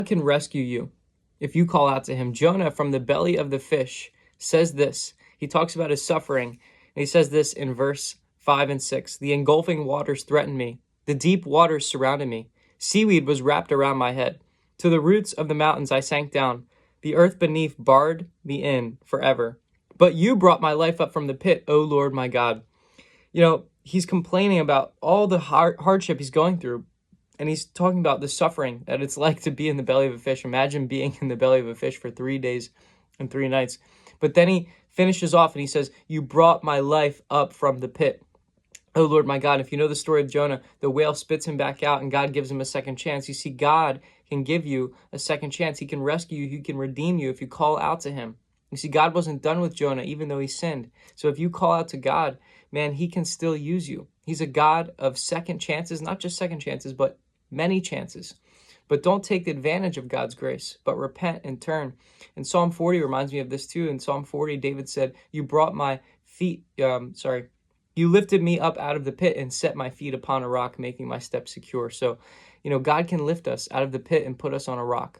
can rescue you if you call out to him. Jonah from the belly of the fish says this. He talks about his suffering, and he says this in verse 5 and 6. The engulfing waters threatened me. The deep waters surrounded me. Seaweed was wrapped around my head. To the roots of the mountains I sank down. The earth beneath barred me in forever. But you brought my life up from the pit, O Lord my God. He's complaining about all the hardship he's going through. And he's talking about the suffering that it's like to be in the belly of a fish. Imagine being in the belly of a fish for 3 days and 3 nights. But then he finishes off and he says, you brought my life up from the pit. Oh, Lord, my God. If you know the story of Jonah, the whale spits him back out and God gives him a second chance. You see, God can give you a second chance. He can rescue you. He can redeem you if you call out to him. You see, God wasn't done with Jonah, even though he sinned. So if you call out to God, man, he can still use you. He's a God of second chances, not just second chances, but many chances. But don't take advantage of God's grace, but repent and turn. And Psalm 40 reminds me of this too. In Psalm 40, David said, you brought my feet, you lifted me up out of the pit and set my feet upon a rock, making my steps secure. So, God can lift us out of the pit and put us on a rock.